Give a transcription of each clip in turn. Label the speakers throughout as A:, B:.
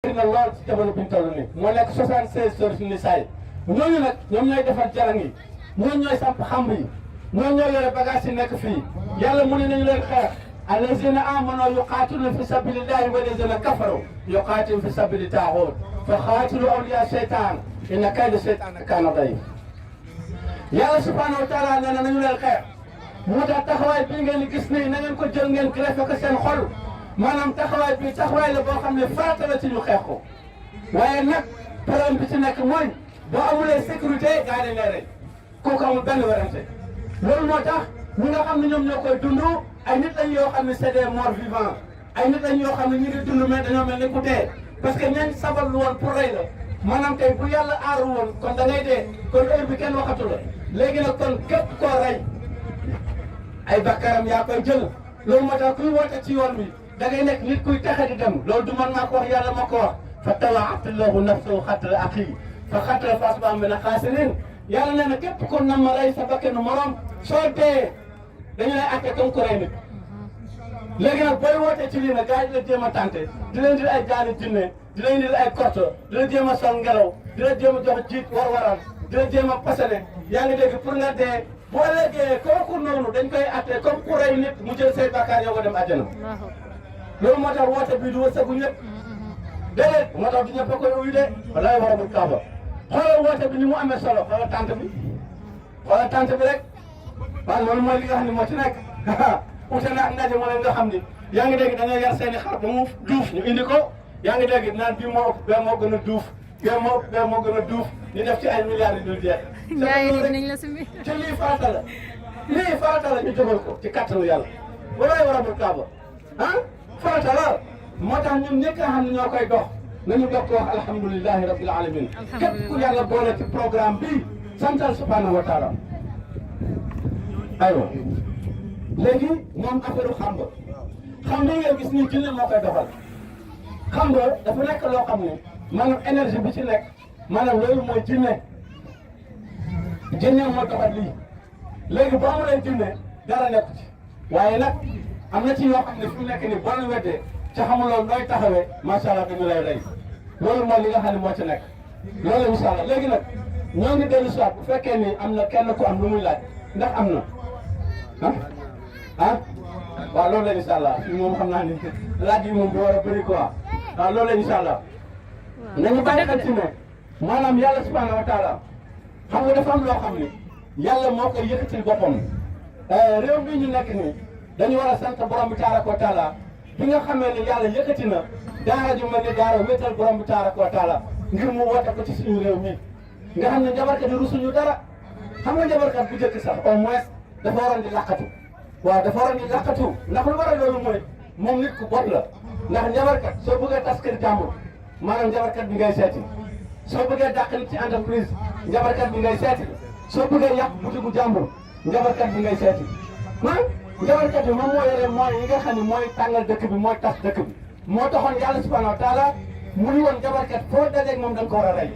A: na lool ci jamono bi ñu toll nii moo nekk 76 sourate Nisaa ñooñu nag ñoom ñooy defar jarang yi ñooñu ñooy samp xamb yi ñooñu ñoo yore bagage yi nekk fii yàlla mu ne nañu leen xeex allazina amanu yuqatiluna fi sabilillahi wallazina kafaru yuqatiluna fi sabili taaxuut fa xaatilu awliya seytaan inna kayda seytaan kaana dayif yàlla subhanahu wa taala nee na nañu leen xeex moo tax taxawaay bii ngeen di gis nii na ngeen ko jël ngeen greffé ko seen xol maanaam taxawaay bi taxawaay la boo xam ne farata la ci ñu xeex ko waaye nag problème bi ci nekk mooy boo amulee sécurité gaa dañ lay rey kooku amul benn werante loolu moo tax ñi nga xam ne ñoom ñoo koy dund ay nit lañ yoo xam ne c'est des morts vivants ay nit lañ yoo xam ne ñu ngi dund mais dañoo mel ni ku dee parce que ñañ sabal lu woon pour rey la maanaam tey bu yàlla aaru woon kon da ngay dee kon heure bi kenn waxatu la léegi nag kon képp koo rey ay bakkaram yaa koy jël loolu moo tax kuy woote ci yoon bi da ngay nekk nit kuy texe di dem loolu du man maa ko wax yàlla ma ko wax fa tawaatalahu nafsahu xatala axi fa xatala fa asbaha mina xaasirin yàlla nee na képp kon na ma rey sa bakkanu morom soo dee dañu lay àtte comme ku rey nit léegi nag booy wootee ci lii nag gars yi di la jéem a tànte di leen di ay jaani jinne di leen di ay korto di la jéem a sol ngelaw di la jéem a jox jiit war-waral di la jéem a pasane yaa ngi dégg pour nga dee boo léegee kooku noonu dañ koy àtte comme ku rey nit mu jël say bakkaar yow ko dem àjjana loolu moo tax woote bii du wërsëgu ñëpp déedéet moo tax du ñëpp a koy uyu de walaay waramul kaaba xoolal woote bi ni mu amee solo xoolal tànt bi xoolal tànt bi rek waaw loolu mooy li nga xam ne moo ci nekk ute na ak ndaje moo leen nga xam ni yaa ngi dégg dañoo yar seen i xar ba mu duuf ñu indi ko yaa ngi dégg naan bii moo ëpp bee moo gën a duuf bee moo ëpp bee moo gën a duuf ñu def ci ay milliards yu dul jeex te lii farata la lii farata la ñu jógal ko ci kattanu yàlla walaay waramul kaaba ah farata la moo tax ñun ñi nga xam ne ñoo koy dox nañu dox ko wax alhamdulilahi rabbil alamin képp ku yàlla boole ci programme bi santal subhanahu wa taala aywa léegi moom affaire xam nga ngeen gis nii jinne moo koy doxal xam nga dafa nekk loo xam ne maanaam énergie bi ci nekk maanaam loolu mooy jinne moo doxal lii léegi boo amulee jinne dara nekk ci waaye nag am na ci yoo xam ne fi mu nekk nii boo leen weddee ca xamuloo nooy taxawee macha allah dañu lay rey loolu mooy li nga xam ne moo ci nekk loolu incha allah léegi nag ñoo ngi dellu soit bu fekkee ni am na kenn ku am lu muy laaj ndax am na ah waaw loolu la incha allah fii moom xam naa ni laaj yi moom du war a bëri quoi waaw loolu la incha allah nañu bàyyi xel ci ne maanaam yàlla subhanahu wa taala xam nga dafa am loo xam ni yàlla moo koy yëkkatil boppam réew mi ñu nekk nii dañu war a sant borom bi tabaraka wa taala bi nga xamee ne yàlla yëkkati na daara ju mel ni daara wéetal borom bi tabaraka wa taala ngir mu woote ko ci suñu réew mi nga xam ne njabarkat yi rusuñu dara xam nga njabarkat bu njëkk sax au moins dafa waroon di laqatu waaw dafa waroon di laqatu ndax lu waral loolu mooy moom nit ku bot la ndax njabarkat soo bëggee tas kër jàmbur maanaam njabarkat bi ngay seeti soo bëggee dàq nit ci entreprise njabarkat bi ngay seeti soo bëggee yàq butigu jàmbur njabarkat bi ngay seeti njabarkat bi moom moo yore mooy yi nga xam ne mooy tàngal dëkk bi mooy tas dëkk bi moo taxoon yàlla subhanahu wa taala mu ni woon njabarkat foo dajeeg moom da nga ko war a rey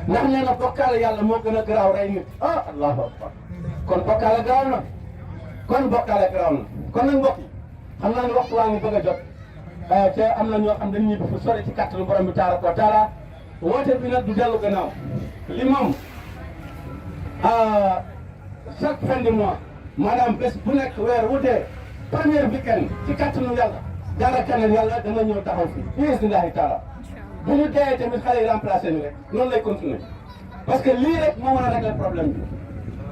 A: ndax nee na bokkaale yàlla moo gën a garaaw rey nit ah allahu akbar kon bokkaale garaaw na kon bokkaale garaaw na kon nag mbokk yi xam naa ne waxtu waa ngi bëgg a jot te am na ñoo xam dañ ñibbi fu sori ci kattanu borom bi tabaraka wa taala woote bi nag du dellu gannaaw li moom chaque fin de mois maanaam bés bu nekk weer wu dee premier week-end ci kattanu yàlla dara keneen yàlla dana ñëw taxaw fii bismillahi taala bu ñu dee tamit xale yi remplacé ñu rek noonu lay continuer parce que lii rek moo mën a régler problème bi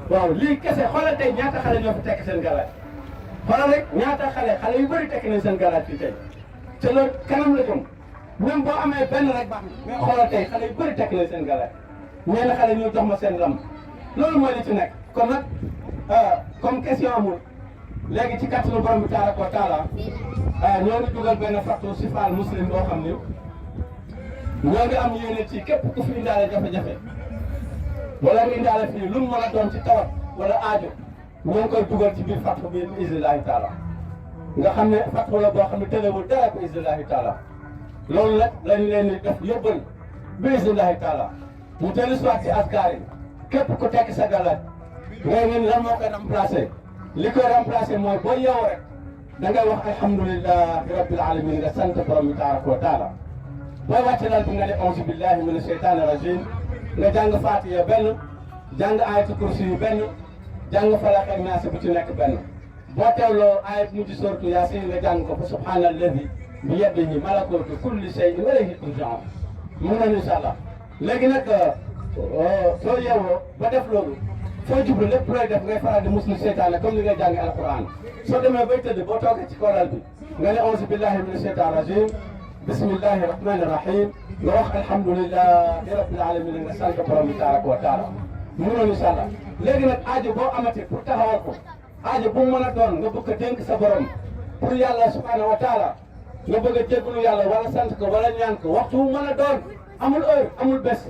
A: waaw lii kese xoolal tey ñaata xale ñoo fi tekk seen galaaj xoolal rek ñaata xale yu bëri tekk nañ seen galaaj fii tey te loolu kanam la jëm même boo amee benn rek baax na mais xoolal tey xale yu bëri tekk nañ seen galaaj ñenn xale ñoo jox ma seen lam loolu mooy li ci nekk kon nag comme question amul léegi ci kattanu borom bi tabaraka wa taala ñoo ngi dugal benn fàttu si faal muslim boo xam ni ñoo ngi am yéene ci képp ku fi indaale jafe-jafe wala nga indaale fii lu mu mën a doon ci tawat wala aajo ñoo ngi koy dugal ci biir fàttu bi isnillahi taala nga xam ne fàttu la boo xam ne tëlewul dara ko isnillahi taala loolu nag lañu leen di def yóbbal bi isnillahi taala mu dellu soit ci askar yi képp ku tekk sa galaaj ngay ngeen lan moo koy remplacé li koy remplacé mooy boo yeewoo rek da ngay wax alhamdulilahi rabbil alamin nga sant borom bi tabaraka wa taala booy wàcce lal bi nga ne auzu billahi mina sheytaani rajim nga jàng Faatiha benn jàng ayatul kursi yu benn jàng Falaq ak Naas bu ci nekk benn boo teewloo ayat mujj sortu Yaasin nga jàng ko fa subhaanallazi bi yadihi malakuutu kulli shay'in wa ilayhi turja'uun mun nañu incha allah léegi nag soo yeewoo ba def loolu foo jublu lépp looy def ngay faral di muslu seytaane comme ni ngay jàngi alquran soo demee bay tëdd boo toogee ci koolal bi nga ne auzu billahi mina sheytaani rajim bismillahi rahmani rahim nga wax alhamdulillahi rabbil alamin nga sant borom bi tabaraka wa taala mun nañu incha allah léegi nag aajo boo amati pour taxawal ko aajo bu mu mën a doon nga bëgg a dénk sa borom pour yàlla subhanahu wa taala nga bëgg a jéggalu yàlla wala sant ko wala ñaan ko waxtu bu mën a doon amul heure amul bés